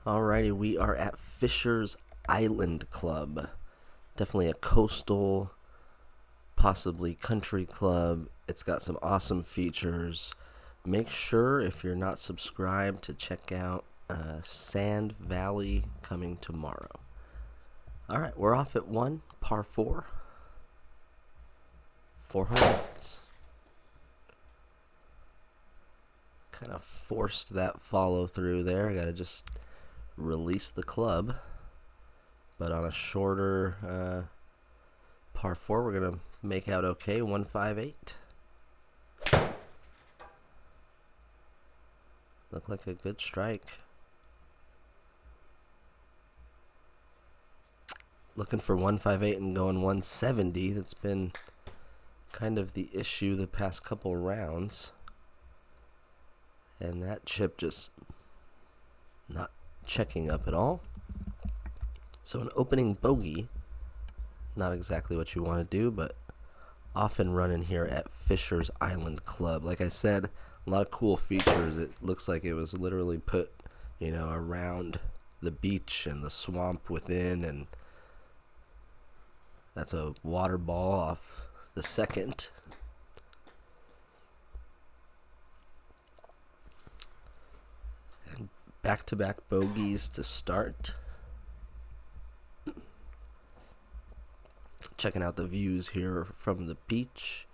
Alrighty, we are at Fisher's Island Club. Definitely a coastal, possibly country club. It's got some awesome features. Make sure, if you're not subscribed, to check out Sand Valley coming tomorrow. Alright, we're off at 1, par 4. 400 yards. Kind of forced that follow through there. I gotta just release the club. But on a shorter par 4, we're gonna make out okay. 158. Looked like a good strike. Looking for 158 and going 170. That's been kind of the issue the past couple rounds. And that chip just not checking up at all. So an opening bogey, not exactly what you want to do, but often running here at Fisher's Island Club. Like I said, a lot of cool features. It looks like it was literally put, around the beach and the swamp within, and that's a water ball off the second. And back-to-back bogeys to start. Checking out the views here from the beach.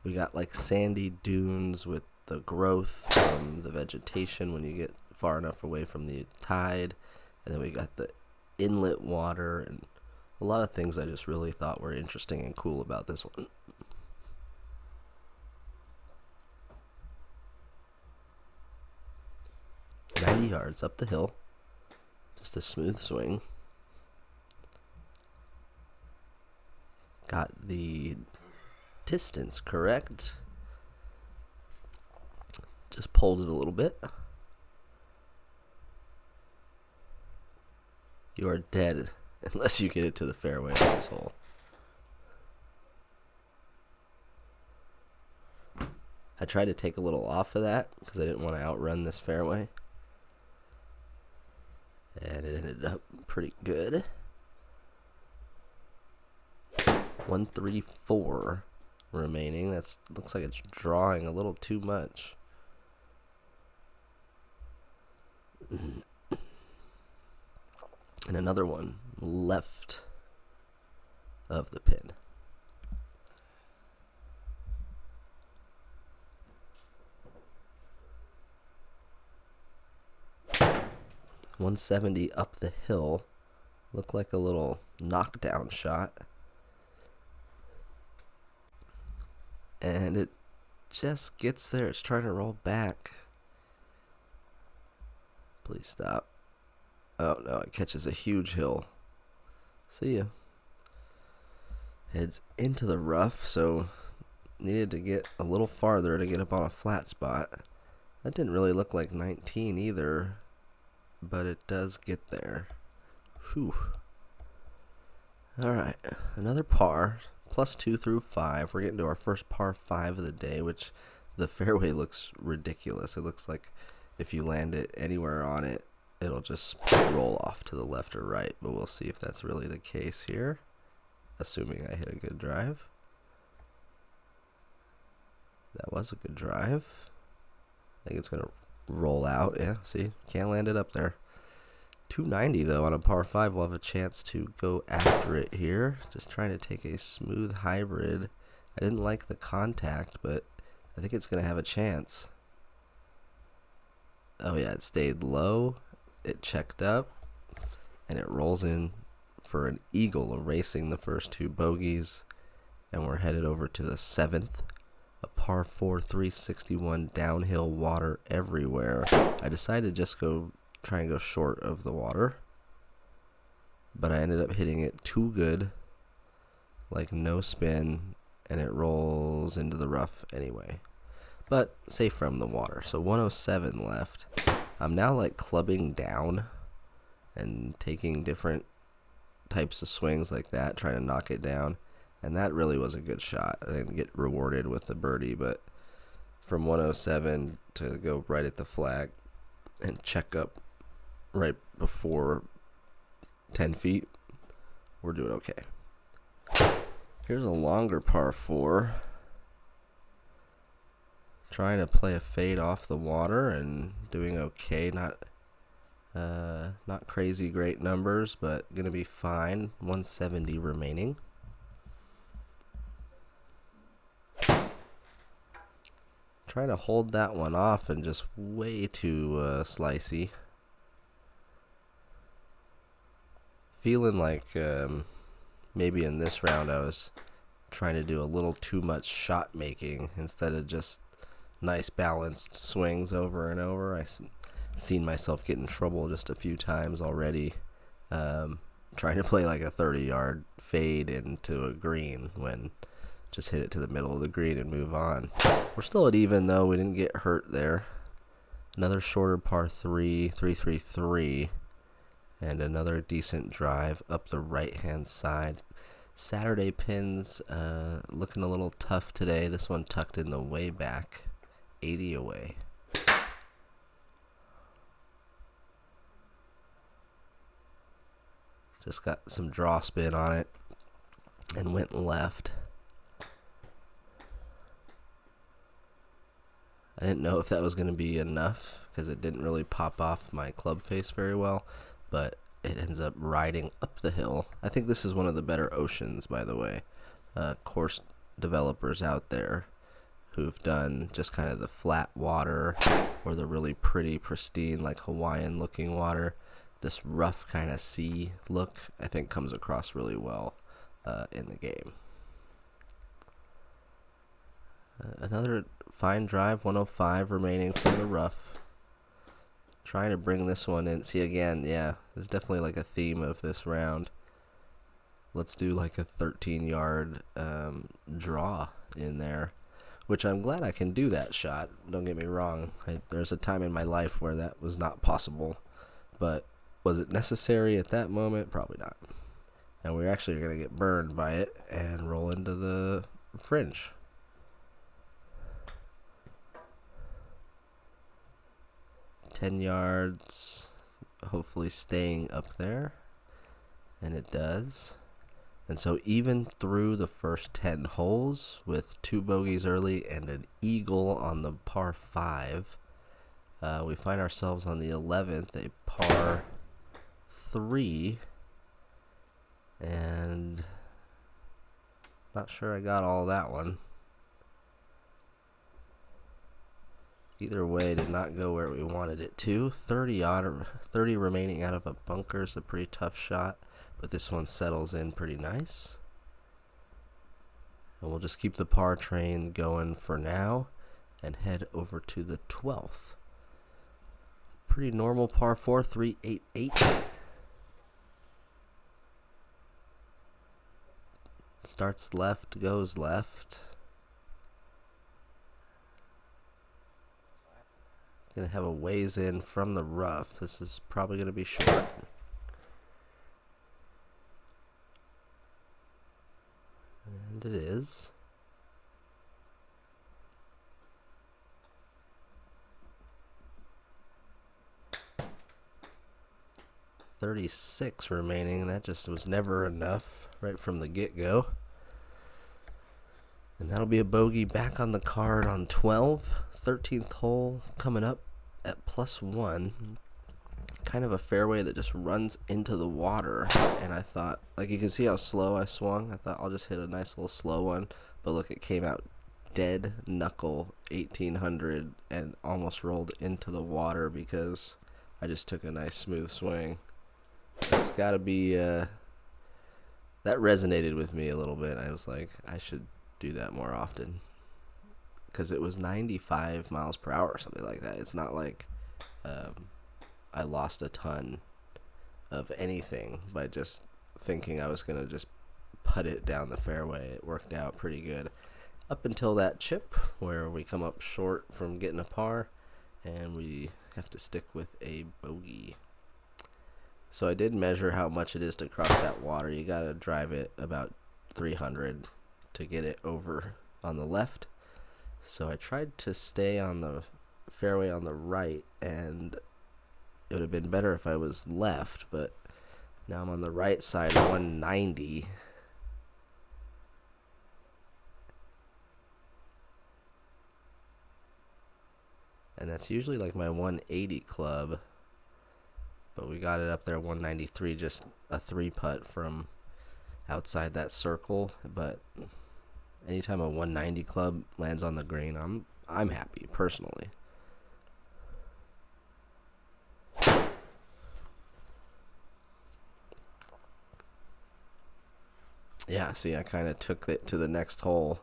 We got like sandy dunes with the growth from the vegetation when you get far enough away from the tide. And then we got the inlet water and a lot of things I just really thought were interesting and cool about this one. "90 yards up the hill. Just a smooth swing. Got the distance correct. Just pulled it a little bit. You are dead unless you get it to the fairway on this hole. I tried to take a little off of that because I didn't want to outrun this fairway. And it ended up pretty good. 134 remaining. That looks like it's drawing a little too much. And another one left of the pin. .170 up the hill. Looked like a little knockdown shot. And it just gets there. It's trying to roll back. Please stop. Oh no, it catches a huge hill. See ya. Heads into the rough, so needed to get a little farther to get up on a flat spot. That didn't really look like 19 either, but it does get there. Whew. Alright, another par. +2 through 5. We're getting to our first par 5 of the day, which the fairway looks ridiculous. It looks like if you land it anywhere on it, it'll just roll off to the left or right. But we'll see if that's really the case here, assuming I hit a good drive. That was a good drive. I think it's going to roll out. Yeah, see? Can't land it up there. 290 though on a par 5. We'll have a chance to go after it here. Just trying to take a smooth hybrid. I didn't like the contact, but I think it's going to have a chance. Oh yeah, it stayed low. It checked up. And it rolls in for an eagle, erasing the first two bogeys. And we're headed over to the 7th. A par 4, 361 downhill, water everywhere. I decided to just try and go short of the water, but I ended up hitting it too good, like no spin, and it rolls into the rough anyway, but safe from the water. So 107 left. I'm now like clubbing down and taking different types of swings like that, trying to knock it down, and that really was a good shot. I didn't get rewarded with the birdie, but from 107 to go right at the flag and check up right before 10 feet, we're doing okay. Here's a longer par 4. Trying to play a fade off the water and doing okay. Not crazy great numbers, but gonna be fine. 170 remaining. Trying to hold that one off and just way too slicey. Feeling like maybe in this round I was trying to do a little too much shot making instead of just nice balanced swings over and over. I've seen myself get in trouble just a few times already, trying to play like a 30-yard fade into a green when just hit it to the middle of the green and move on. We're still at even though. We didn't get hurt there. Another shorter par 3, 333, and another decent drive up the right-hand side. Saturday pins looking a little tough today. This one tucked in the way back, 80 away. Just got some draw spin on it and went left. I didn't know if that was going to be enough because it didn't really pop off my club face very well, but it ends up riding up the hill. I think this is one of the better oceans, by the way. Course developers out there who've done just kind of the flat water or the really pretty, pristine, like Hawaiian looking water. This rough kind of sea look, I think, comes across really well in the game. Another fine drive, 105 remaining from the rough. Trying to bring this one in. See, again, yeah, there's definitely like a theme of this round. Let's do like a 13-yard draw in there, which I'm glad I can do that shot. Don't get me wrong. There's a time in my life where that was not possible, but was it necessary at that moment? Probably not. And we're actually going to get burned by it and roll into the fringe. $10 yards, hopefully staying up there, and it does. And so even through the first 10 holes with 2 bogeys early and an eagle on the par 5, we find ourselves on the 11th, a par 3, and not sure I got all that one. Either way, did not go where we wanted it to. 30 remaining out of a bunker is a pretty tough shot, but this one settles in pretty nice. And we'll just keep the par train going for now and head over to the 12th. Pretty normal par 4, 388. Starts left, goes left. Gonna have a ways in from the rough. This is probably gonna be short. And it is. $36 remaining, and that just was never enough right from the get-go. And that'll be a bogey back on the card on 12. 13th hole coming up at +1. Kind of a fairway that just runs into the water. And I thought, like you can see how slow I swung. I thought I'll just hit a nice little slow one. But look, it came out dead knuckle 1800 and almost rolled into the water because I just took a nice smooth swing. It's got to be, that resonated with me a little bit. I was like, I should do that more often because it was 95 miles per hour or something like that. It's not like I lost a ton of anything by just thinking I was gonna just putt it down the fairway. It worked out pretty good up until that chip where we come up short from getting a par and we have to stick with a bogey. So I did measure how much it is to cross that water. You gotta drive it about 300 to get it over on the left. So I tried to stay on the fairway on the right, and It would have been better if I was left, but now I'm on the right side, 190. And that's usually like my 180 club. But we got it up there, 193, just a 3-putt from outside that circle. But anytime a 190 club lands on the green, I'm happy, personally. Yeah, see, I kind of took it to the next hole.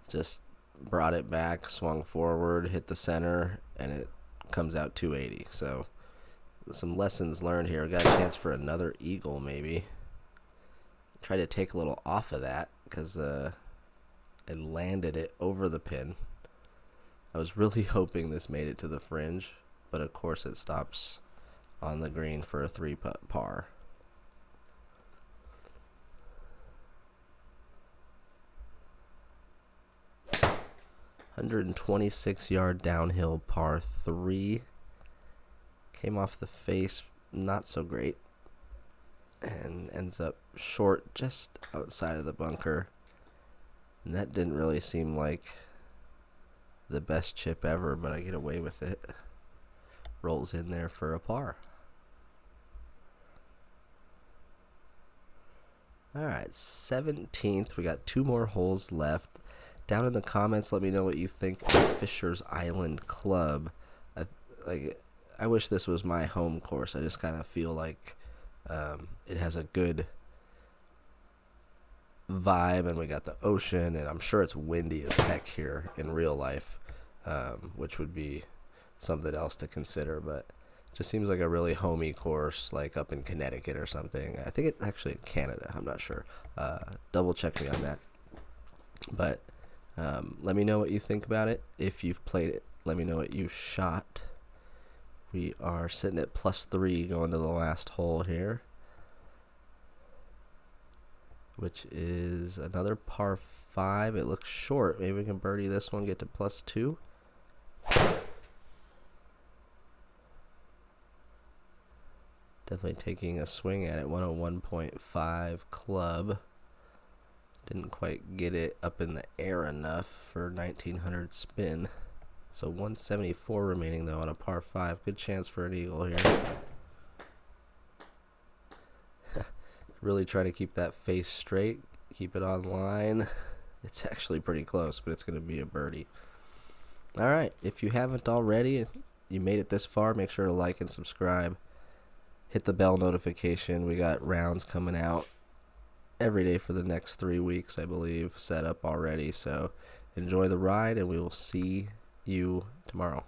Just brought it back, swung forward, hit the center, and it comes out 280. So some lessons learned here. Got a chance for another eagle, maybe. Try to take a little off of that because I landed it over the pin. I was really hoping this made it to the fringe, but of course it stops on the green for a 3-putt par. $126-yard downhill par 3. Came off the face, not so great, and ends up short just outside of the bunker. And that didn't really seem like the best chip ever, but I get away with it. Rolls in there for a par. Alright, 17th. We got 2 more holes left. Down in the comments, let me know what you think of Fisher's Island Club. I wish this was my home course. I just kind of feel like it has a good vibe, and we got the ocean, and I'm sure it's windy as heck here in real life, which would be something else to consider, but it just seems like a really homey course, like up in Connecticut or something. I think it's actually in Canada. I'm not sure. Double check me on that. But let me know what you think about it. If you've played it, let me know what you shot. We are sitting at +3 going to the last hole here, which is another par 5. It looks short. Maybe we can birdie this one, get to +2. Definitely taking a swing at it. 101.5 club. Didn't quite get it up in the air enough for 1900 spin. So 174 remaining though on a par 5. Good chance for an eagle here. Really trying to keep that face straight. Keep it on line. It's actually pretty close, but it's going to be a birdie. Alright, if you haven't already, you made it this far, make sure to like and subscribe. Hit the bell notification. We got rounds coming out every day for the next 3 weeks, I believe, set up already. So enjoy the ride, and we will see you tomorrow.